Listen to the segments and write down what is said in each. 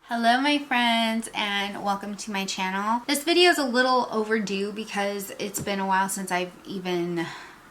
Hello my friends and welcome to my channel. This video is a little overdue because it's been a while since I've even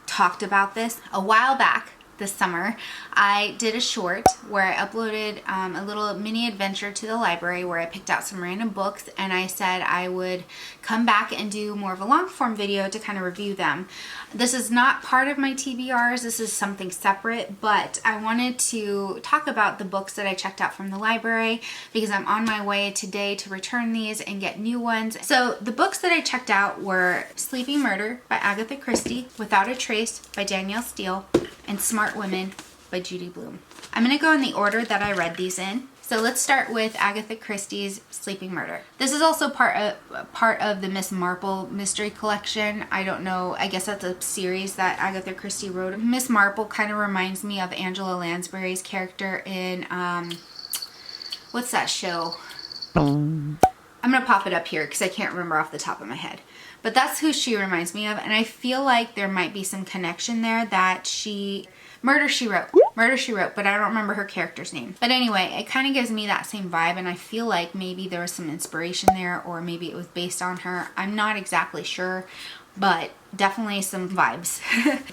talked about this. A while back this summer I did a short where I uploaded a little mini adventure to the library where I picked out some random books and I said I would come back and do more of a long form video to kind of review them. This is not part of my TBRs, this is something separate, but I wanted to talk about the books that I checked out from the library because I'm on my way today to return these and get new ones. So the books that I checked out were Sleeping Murder by Agatha Christie, Without a Trace by Danielle Steele, and Smart Women by Judy Blume. I'm going to go in the order that I read these in. So let's start with Agatha Christie's Sleeping Murder. This is also part of the Miss Marple mystery collection. I don't know, I guess that's a series that Agatha Christie wrote. Miss Marple kind of reminds me of Angela Lansbury's character in, what's that show? I'm going to pop it up here because I can't remember off the top of my head. But that's who she reminds me of, and I feel like there might be some connection there that Murder, She Wrote, but I don't remember her character's name. But anyway, it kind of gives me that same vibe, and I feel like maybe there was some inspiration there, or maybe it was based on her. I'm not exactly sure, but definitely some vibes.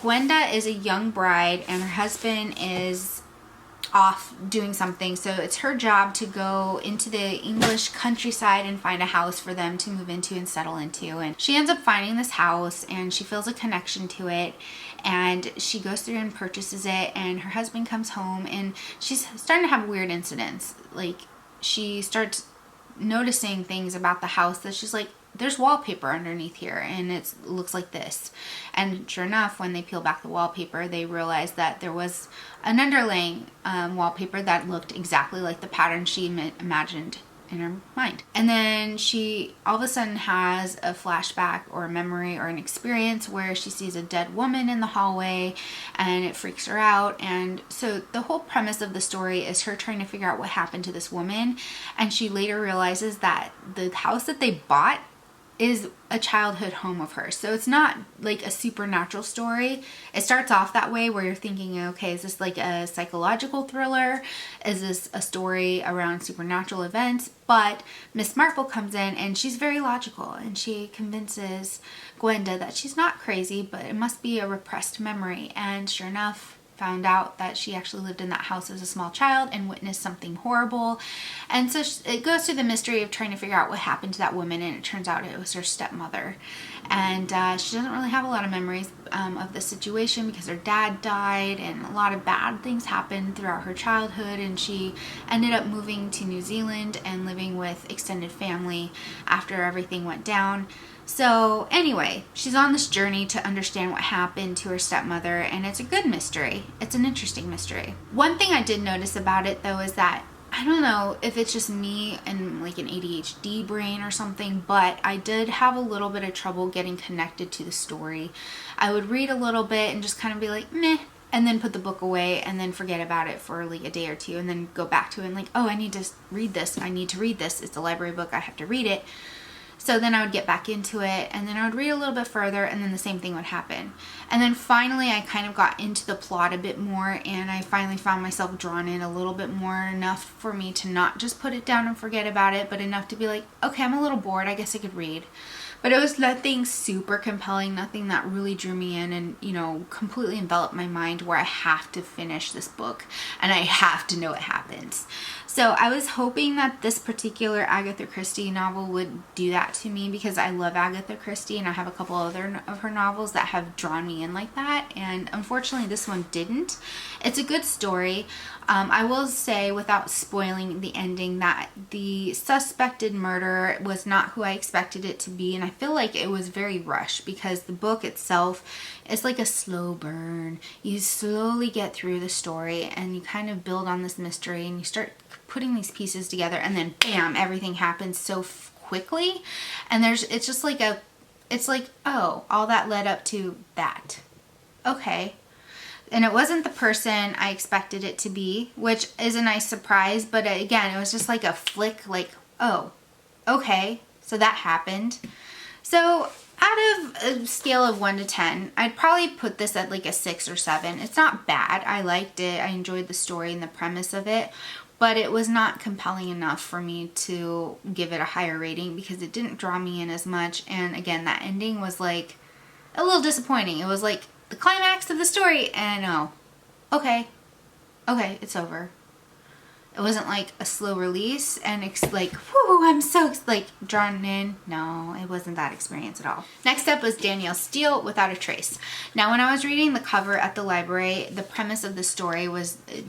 Gwenda is a young bride, and her husband is off doing something, so it's her job to go into the English countryside and find a house for them to move into and settle into. And she ends up finding this house and she feels a connection to it, and she goes through and purchases it, and her husband comes home and she's starting to have weird incidents. Like, she starts noticing things about the house that she's like, there's wallpaper underneath here and it looks like this. And sure enough, when they peel back the wallpaper, they realize that there was an underlaying wallpaper that looked exactly like the pattern she imagined in her mind. And then she all of a sudden has a flashback or a memory or an experience where she sees a dead woman in the hallway and it freaks her out. And so the whole premise of the story is her trying to figure out what happened to this woman, and she later realizes that the house that they bought is a childhood home of hers. So it's not like a supernatural story. It starts off that way where you're thinking, okay, is this like a psychological thriller? Is this a story around supernatural events? But Miss Marple comes in and she's very logical, and she convinces Gwenda that she's not crazy, but it must be a repressed memory. And sure enough, found out that she actually lived in that house as a small child and witnessed something horrible. And so it goes through the mystery of trying to figure out what happened to that woman, and it turns out it was her stepmother. And she doesn't really have a lot of memories of the situation because her dad died and a lot of bad things happened throughout her childhood, and she ended up moving to New Zealand and living with extended family after everything went down. So anyway, she's on this journey to understand what happened to her stepmother, and it's a good mystery. It's an interesting mystery. One thing I did notice about it though is that, I don't know if it's just me and like an ADHD brain or something, but I did have a little bit of trouble getting connected to the story. I would read a little bit and just kind of be like, meh, and then put the book away and then forget about it for like a day or two and then go back to it and like, oh, I need to read this. I need to read this. It's a library book. I have to read it. So then I would get back into it and then I would read a little bit further and then the same thing would happen. And then finally I kind of got into the plot a bit more, and I finally found myself drawn in a little bit more, enough for me to not just put it down and forget about it, but enough to be like, okay, I'm a little bored, I guess I could read. But it was nothing super compelling, nothing that really drew me in and, you know, completely enveloped my mind where I have to finish this book and I have to know what happens. So I was hoping that this particular Agatha Christie novel would do that to me, because I love Agatha Christie and I have a couple other of her novels that have drawn me in like that, and unfortunately this one didn't. It's a good story. I will say, without spoiling the ending, that the suspected murderer was not who I expected it to be, and I feel like it was very rushed because the book itself is like a slow burn. You slowly get through the story and you kind of build on this mystery and you start putting these pieces together, and then bam, everything happens so quickly, and it's just like it's like, oh, all that led up to that. Okay. And it wasn't the person I expected it to be, which is a nice surprise, but again, it was just like a flick, like, oh, okay, so that happened. So out of a scale of 1 to 10, I'd probably put this at like a 6 or 7. It's not bad. I liked it. I enjoyed the story and the premise of it. but it was not compelling enough for me to give it a higher rating because it didn't draw me in as much. And again, that ending was like a little disappointing. It was like the climax of the story, and oh, okay, it's over. It wasn't like a slow release and it's like, whoo, I'm so like drawn in. No, it wasn't that experience at all. Next up was Danielle Steele, Without a Trace. Now, when I was reading the cover at the library, the premise of the story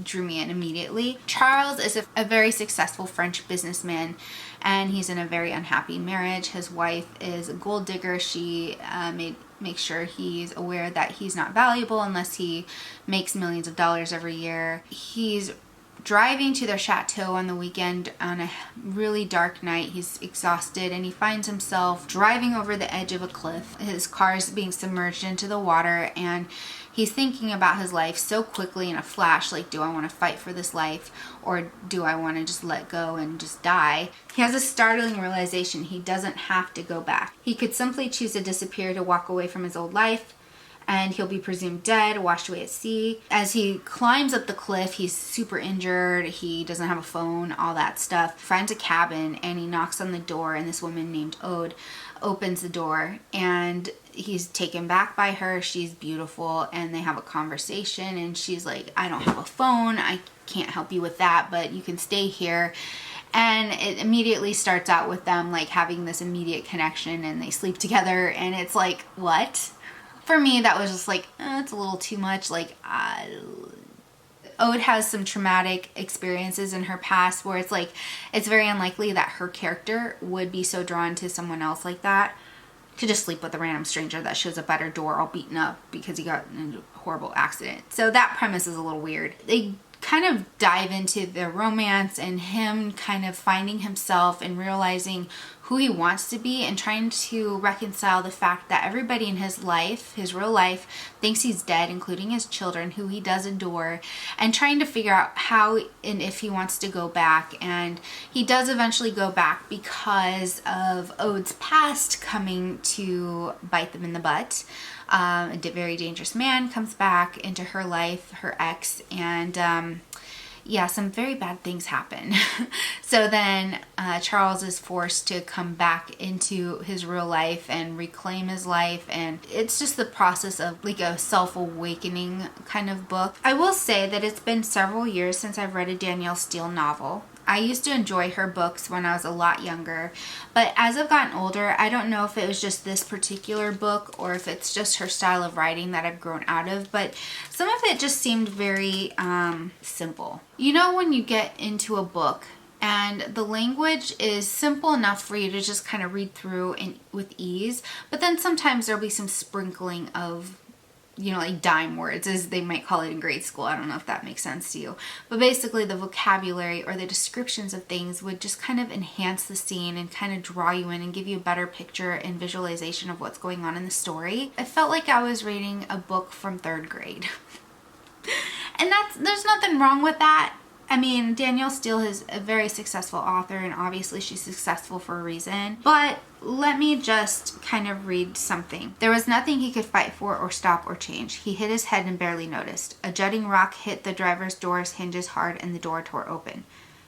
drew me in immediately. Charles is a very successful French businessman, and he's in a very unhappy marriage. His wife is a gold digger. She makes sure he's aware that he's not valuable unless he makes millions of dollars every year. He's driving to their chateau on the weekend on a really dark night. He's exhausted and he finds himself driving over the edge of a cliff. His car is being submerged into the water, and he's thinking about his life so quickly in a flash, like, do I want to fight for this life or do I want to just let go and just die? He has a startling realization. He doesn't have to go back. He could simply choose to disappear, to walk away from his old life, and he'll be presumed dead, washed away at sea. As he climbs up the cliff, he's super injured. He doesn't have a phone, all that stuff. Finds a cabin and he knocks on the door, and this woman named Aude opens the door, and he's taken back by her. She's beautiful, and they have a conversation, and she's like, I don't have a phone. I can't help you with that, but you can stay here. And it immediately starts out with them like having this immediate connection, and they sleep together, and it's like, what? For me, that was just like, it's a little too much. Like, Aude has some traumatic experiences in her past where it's like, it's very unlikely that her character would be so drawn to someone else like that, to just sleep with a random stranger that shows up at her door all beaten up because he got in a horrible accident. So that premise is a little weird. They kind of dive into their romance and him kind of finding himself and realizing who he wants to be, and trying to reconcile the fact that everybody in his life, his real life, thinks he's dead, including his children, who he does adore, and trying to figure out how and if he wants to go back. And he does eventually go back because of Aude's past coming to bite them in the butt. A very dangerous man comes back into her life, her ex, and yeah, some very bad things happen. So then Charles is forced to come back into his real life and reclaim his life, and it's just the process of like a self-awakening kind of book. I will say that it's been several years since I've read a Danielle Steele novel. I used to enjoy her books when I was a lot younger, but as I've gotten older, I don't know if it was just this particular book or if it's just her style of writing that I've grown out of, but some of it just seemed very simple. You know, when you get into a book and the language is simple enough for you to just kind of read through and with ease, but then sometimes there'll be some sprinkling of, you know, like dime words, as they might call it in grade school. I don't know if that makes sense to you. But basically the vocabulary or the descriptions of things would just kind of enhance the scene and kind of draw you in and give you a better picture and visualization of what's going on in the story. I felt like I was reading a book from 3rd grade. And there's nothing wrong with that. I mean, Danielle Steele is a very successful author, and obviously she's successful for a reason. But let me just kind of read something. There was nothing he could fight for or stop or change. He hit his head and barely noticed. A jutting rock hit the driver's door's hinges hard, and the door tore open.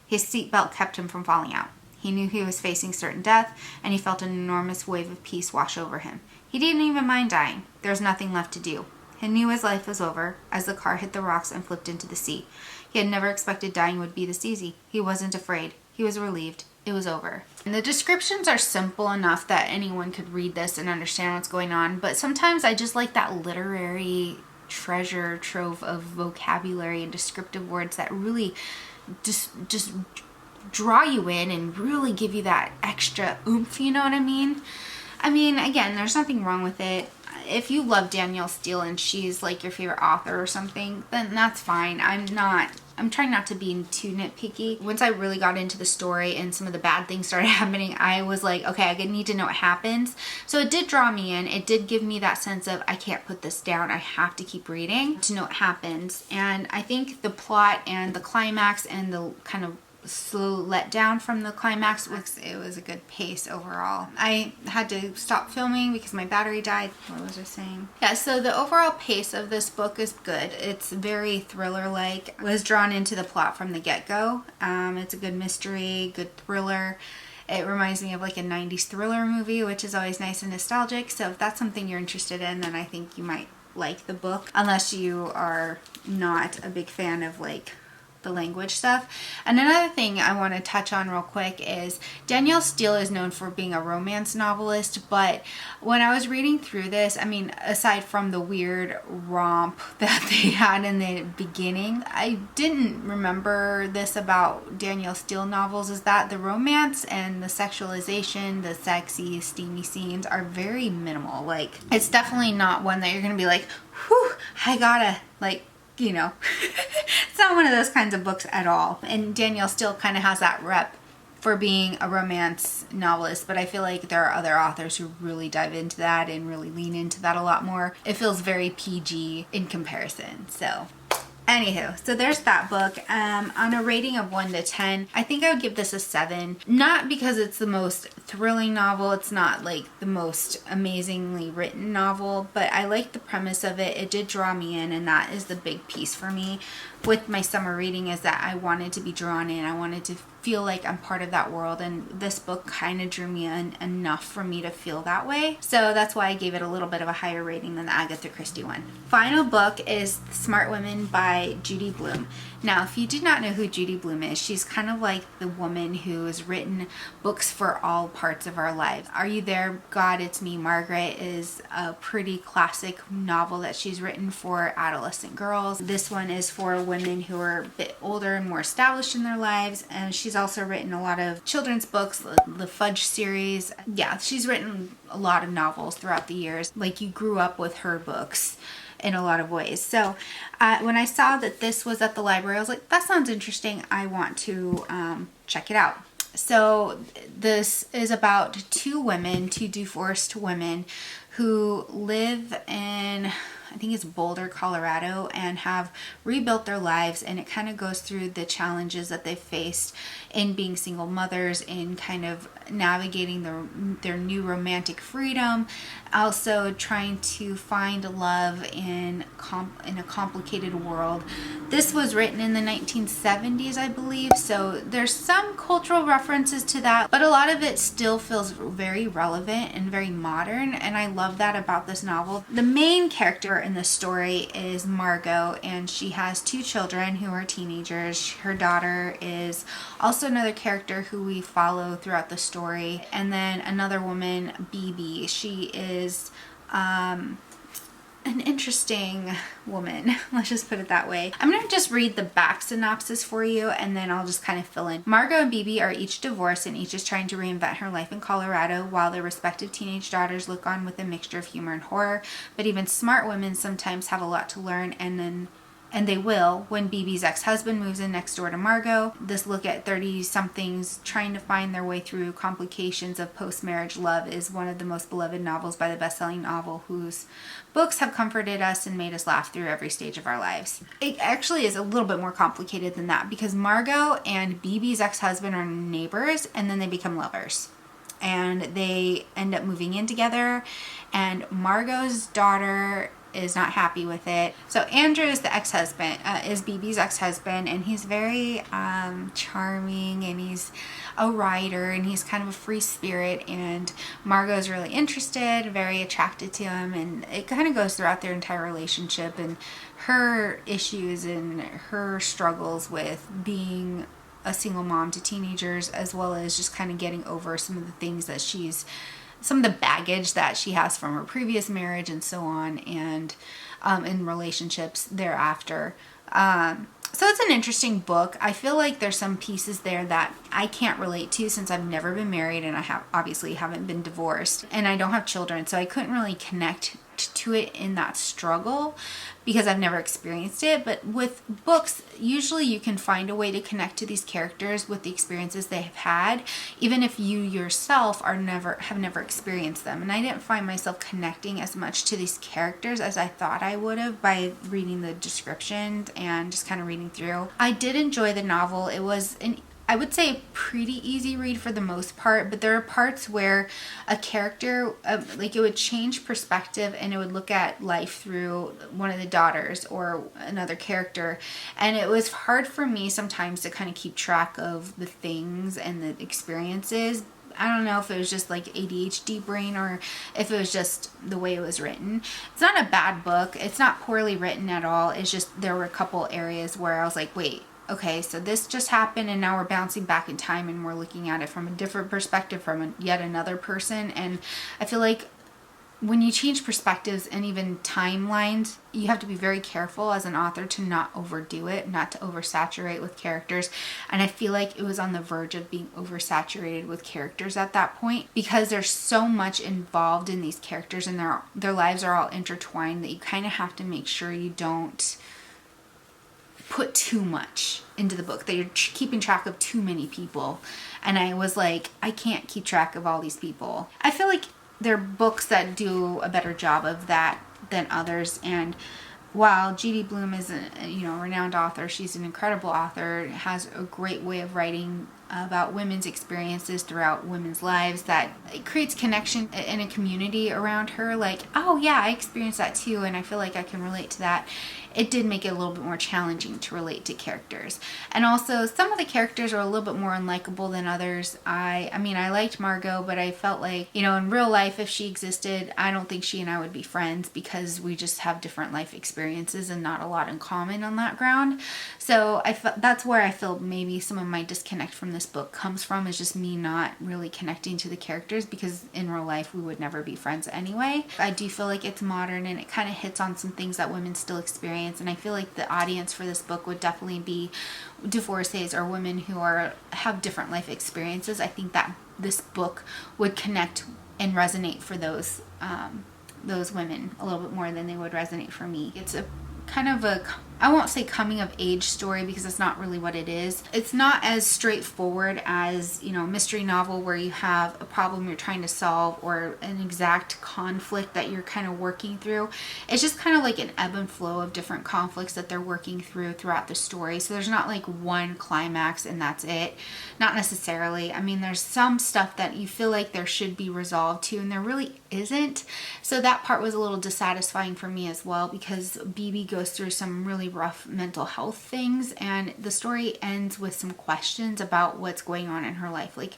His seatbelt kept him from falling out. He knew he was facing certain death, and he felt an enormous wave of peace wash over him. He didn't even mind dying. There was nothing left to do. He knew his life was over as the car hit the rocks and flipped into the sea. He had never expected dying would be this easy. He wasn't afraid. He was relieved. It was over. And the descriptions are simple enough that anyone could read this and understand what's going on, but sometimes I just like that literary treasure trove of vocabulary and descriptive words that really just draw you in and really give you that extra oomph, you know what I mean? I mean, again, there's nothing wrong with it. If you love Danielle Steele and she's like your favorite author or something, then that's fine. I'm trying not to be too nitpicky. Once I really got into the story and some of the bad things started happening, I was like, okay, I need to know what happens. So it did draw me in. It did give me that sense of, I can't put this down. I have to keep reading to know what happens. And I think the plot and the climax and the kind of slow letdown from the climax. It was a good pace overall. I had to stop filming because my battery died. What was I saying? Yeah, so the overall pace of this book is good. It's very thriller-like. Was drawn into the plot from the get-go. It's a good mystery, good thriller. It reminds me of like a 90s thriller movie, which is always nice and nostalgic. So if that's something you're interested in, then I think you might like the book, unless you are not a big fan of like the language stuff. And another thing I want to touch on real quick is Danielle Steel is known for being a romance novelist, but when I was reading through this, I mean, aside from the weird romp that they had in the beginning, I didn't remember this about Danielle Steel novels, is that the romance and the sexualization, the sexy, steamy scenes are very minimal. Like, it's definitely not one that you're gonna be like, whew, I gotta, like, you know, it's not one of those kinds of books at all. And Danielle Steel kind of has that rep for being a romance novelist, but I feel like there are other authors who really dive into that and really lean into that a lot more. It feels very PG in comparison. So anywho, so there's that book. On a rating of 1 to 10, I think I would give this a 7. Not because it's the most thrilling novel, it's not like the most amazingly written novel, but I like the premise of it. It did draw me in, and that is the big piece for me with my summer reading, is that I wanted to be drawn in. I wanted to feel like I'm part of that world, and this book kind of drew me in enough for me to feel that way. So that's why I gave it a little bit of a higher rating than the Agatha Christie one. Final book is Smart Women by Judy Blume. Now, if you do not know who Judy Blume is, she's kind of like the woman who has written books for all parts of our lives. Are You There, God, It's Me, Margaret is a pretty classic novel that she's written for adolescent girls. This one is for women who are a bit older and more established in their lives, and she's also written a lot of children's books, the Fudge series. Yeah, she's written a lot of novels throughout the years. Like, you grew up with her books in a lot of ways. So when I saw that this was at the library, I was like, that sounds interesting. I want to check it out. So this is about two divorced women who live in, I think it's Boulder, Colorado, and have rebuilt their lives, and it kind of goes through the challenges that they faced in being single mothers, in kind of navigating their new romantic freedom, also trying to find love in a complicated world. This was written in the 1970s, I believe, so there's some cultural references to that, but a lot of it still feels very relevant and very modern, and I love that about this novel. The main character in the story is Margot, and she has two children who are teenagers. Her daughter is also another character who we follow throughout the story, and then another woman, BB. She is an interesting woman, let's just put it that way. I'm gonna just read the back synopsis for you, and then I'll just kind of fill in. Margot and BB are each divorced, and each is trying to reinvent her life in Colorado, while their respective teenage daughters look on with a mixture of humor and horror. But even smart women sometimes have a lot to learn, and they will when BB's ex-husband moves in next door to Margot. This look at 30-somethings trying to find their way through complications of post-marriage love is one of the most beloved novels by the best-selling novel, whose books have comforted us and made us laugh through every stage of our lives. It actually is a little bit more complicated than that, because Margot and BB's ex-husband are neighbors, and then they become lovers. And they end up moving in together, and Margot's daughter is not happy with it. So Andrew is the ex-husband, is BB's ex-husband, and he's very charming, and he's a writer, and he's kind of a free spirit, and Margot's really interested, very attracted to him, and it kind of goes throughout their entire relationship and her issues and her struggles with being a single mom to teenagers, as well as just kind of getting over some of the things that some of the baggage that she has from her previous marriage and so on, and in relationships thereafter. So it's an interesting book. I feel like there's some pieces there that I can't relate to, since I've never been married, and I obviously haven't been divorced, and I don't have children, so I couldn't really connect to it in that struggle because I've never experienced it. But with books, usually you can find a way to connect to these characters with the experiences they have had, even if you yourself have never experienced them. And I didn't find myself connecting as much to these characters as I thought I would have by reading the descriptions and just kind of reading through. I did enjoy the novel. It was I would say a pretty easy read for the most part, but there are parts where a character, like it would change perspective and it would look at life through one of the daughters or another character. And it was hard for me sometimes to kind of keep track of the things and the experiences. I don't know if it was just like ADHD brain or if it was just the way it was written. It's not a bad book. It's not poorly written at all. It's just there were a couple areas where I was like, wait, okay, so this just happened and now we're bouncing back in time and we're looking at it from a different perspective from yet another person. And I feel like when you change perspectives and even timelines, you have to be very careful as an author to not overdo it, not to oversaturate with characters. And I feel like it was on the verge of being oversaturated with characters at that point because there's so much involved in these characters and their lives are all intertwined that you kind of have to make sure you don't put too much into the book, that you're keeping track of too many people. And I was like, I can't keep track of all these people. I feel like there are books that do a better job of that than others. And while G.D. Bloom is a renowned author, she's an incredible author, has a great way of writing about women's experiences throughout women's lives that it creates connection in a community around her. Like, oh yeah, I experienced that too, and I feel like I can relate to that. It did make it a little bit more challenging to relate to characters. And also, some of the characters are a little bit more unlikable than others. I mean, I liked Margot, but I felt like, in real life, if she existed, I don't think she and I would be friends because we just have different life experiences and not a lot in common on that ground. So that's where I feel maybe some of my disconnect from this book comes from, is just me not really connecting to the characters because in real life we would never be friends anyway. I do feel like it's modern and it kind of hits on some things that women still experience, and I feel like the audience for this book would definitely be divorcees or women who have different life experiences. I think that this book would connect and resonate for those women a little bit more than they would resonate for me. It's a kind of I won't say coming of age story because that's not really what it is. It's not as straightforward as, a mystery novel where you have a problem you're trying to solve or an exact conflict that you're kind of working through. It's just kind of like an ebb and flow of different conflicts that they're working through throughout the story. So there's not like one climax and that's it. Not necessarily. I mean, there's some stuff that you feel like there should be resolved to and there really isn't. So that part was a little dissatisfying for me as well because BB goes through some really rough mental health things and the story ends with some questions about what's going on in her life. Like,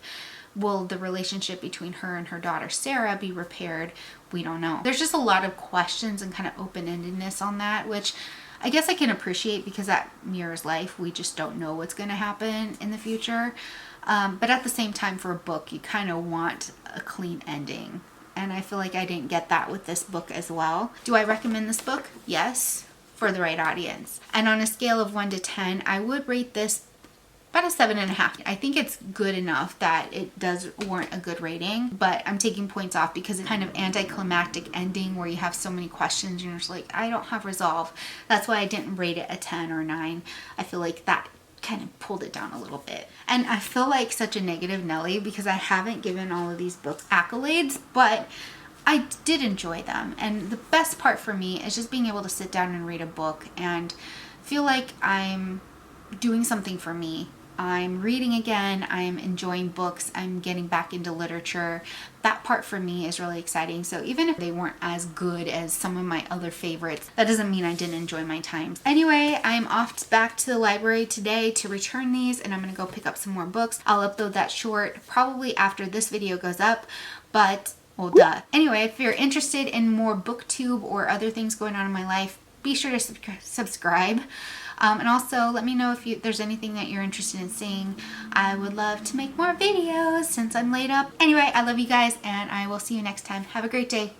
will the relationship between her and her daughter Sarah be repaired? We don't know. There's just a lot of questions and kind of open-endedness on that, which I guess I can appreciate because that mirrors life. We just don't know what's going to happen in the future. But at the same time, for a book, you kind of want a clean ending. And I feel like I didn't get that with this book as well. Do I recommend this book? Yes, for the right audience. And on a scale of 1 to 10, I would rate this about a 7.5. I think it's good enough that it does warrant a good rating, but I'm taking points off because it's kind of anticlimactic ending where you have so many questions and you're just like, I don't have resolve. That's why I didn't rate it a 10 or 9. I feel like that kind of pulled it down a little bit. And I feel like such a negative Nelly because I haven't given all of these books accolades, but I did enjoy them. And the best part for me is just being able to sit down and read a book and feel like I'm doing something for me. I'm reading again, I'm enjoying books, I'm getting back into literature. That part for me is really exciting. So even if they weren't as good as some of my other favorites, that doesn't mean I didn't enjoy my time. Anyway, I'm off back to the library today to return these and I'm gonna go pick up some more books. I'll upload that short probably after this video goes up, but well, duh. Anyway, if you're interested in more BookTube or other things going on in my life, be sure to subscribe. And also let me know if there's anything that you're interested in seeing. I would love to make more videos since I'm laid up. Anyway, I love you guys and I will see you next time. Have a great day.